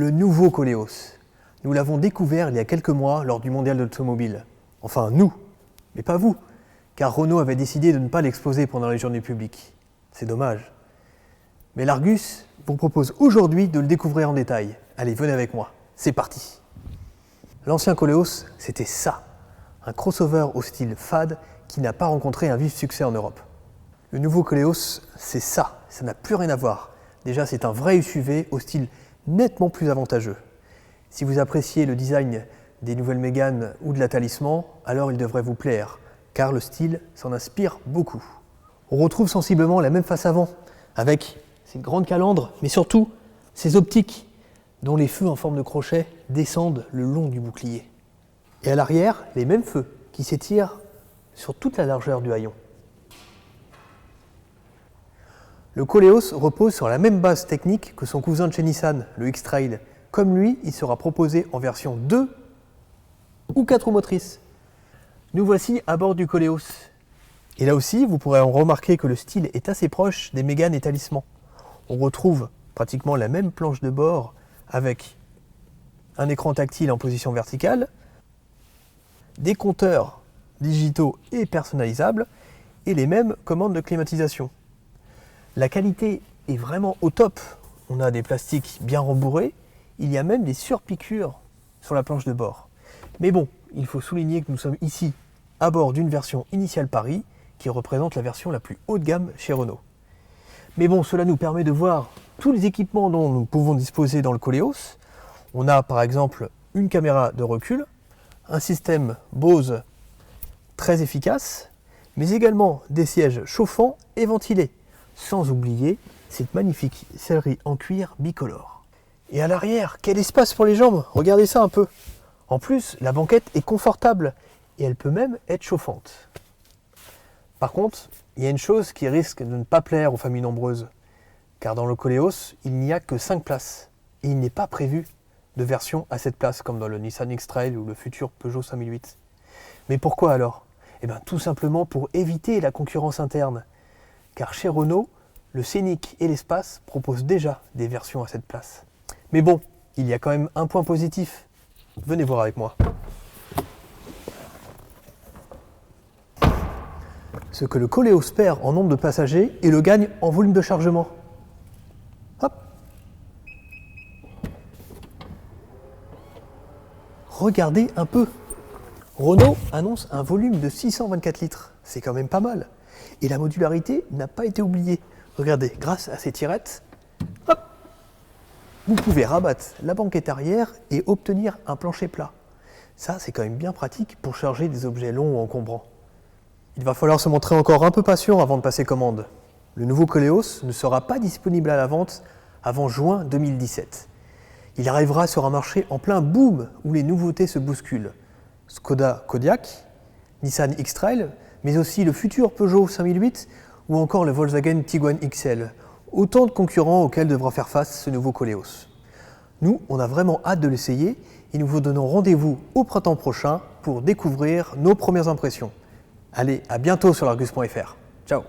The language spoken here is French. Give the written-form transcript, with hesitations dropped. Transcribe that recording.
Le nouveau Koleos. Nous l'avons découvert il y a quelques mois lors du mondial de l'automobile. Enfin, nous, mais pas vous, car Renault avait décidé de ne pas l'exposer pendant les journées publiques. C'est dommage. Mais l'Argus vous propose aujourd'hui de le découvrir en détail. Allez, venez avec moi, c'est parti. L'ancien Koleos, c'était ça, un crossover au style fade qui n'a pas rencontré un vif succès en Europe. Le nouveau Koleos, c'est ça n'a plus rien à voir. Déjà, c'est un vrai SUV au style nettement plus avantageux. Si vous appréciez le design des nouvelles Mégane ou de la Talisman, alors il devrait vous plaire, car le style s'en inspire beaucoup. On retrouve sensiblement la même face avant, avec ces grandes calandres, mais surtout ces optiques, dont les feux en forme de crochet descendent le long du bouclier. Et à l'arrière, les mêmes feux qui s'étirent sur toute la largeur du haillon. Le Koleos repose sur la même base technique que son cousin de chez Nissan, le X-Trail. Comme lui, il sera proposé en version 2 ou 4 roues motrices. Nous voici à bord du Koleos. Et là aussi, vous pourrez en remarquer que le style est assez proche des Mégane et Talisman. On retrouve pratiquement la même planche de bord avec un écran tactile en position verticale, des compteurs digitaux et personnalisables et les mêmes commandes de climatisation. La qualité est vraiment au top. On a des plastiques bien rembourrés. Il y a même des surpiqûres sur la planche de bord. Mais bon, il faut souligner que nous sommes ici à bord d'une version initiale Paris qui représente la version la plus haut de gamme chez Renault. Mais bon, cela nous permet de voir tous les équipements dont nous pouvons disposer dans le Koleos. On a par exemple une caméra de recul, un système Bose très efficace, mais également des sièges chauffants et ventilés. Sans oublier cette magnifique sellerie en cuir bicolore. Et à l'arrière, quel espace pour les jambes! Regardez ça un peu. En plus, la banquette est confortable et elle peut même être chauffante. Par contre, il y a une chose qui risque de ne pas plaire aux familles nombreuses. Car dans le Koleos, il n'y a que 5 places. Et il n'est pas prévu de version à 7 places comme dans le Nissan X-Trail ou le futur Peugeot 5008. Mais pourquoi alors? Eh bien tout simplement pour éviter la concurrence interne. Car chez Renault, le Scénic et l'Espace proposent déjà des versions à 7 places. Mais bon, il y a quand même un point positif. Venez voir avec moi. Ce que le Koleos perd en nombre de passagers et le gagne en volume de chargement. Hop. Regardez un peu. Renault annonce un volume de 624 litres. C'est quand même pas mal. Et la modularité n'a pas été oubliée. Regardez, grâce à ces tirettes, hop, vous pouvez rabattre la banquette arrière et obtenir un plancher plat. Ça, c'est quand même bien pratique pour charger des objets longs ou encombrants. Il va falloir se montrer encore un peu patient avant de passer commande. Le nouveau Koleos ne sera pas disponible à la vente avant juin 2017. Il arrivera sur un marché en plein boom où les nouveautés se bousculent. Skoda Kodiaq, Nissan X-Trail, mais aussi le futur Peugeot 5008 ou encore le Volkswagen Tiguan XL. Autant de concurrents auxquels devra faire face ce nouveau Koleos. Nous, on a vraiment hâte de l'essayer et nous vous donnons rendez-vous au printemps prochain pour découvrir nos premières impressions. Allez, à bientôt sur l'Argus.fr. Ciao!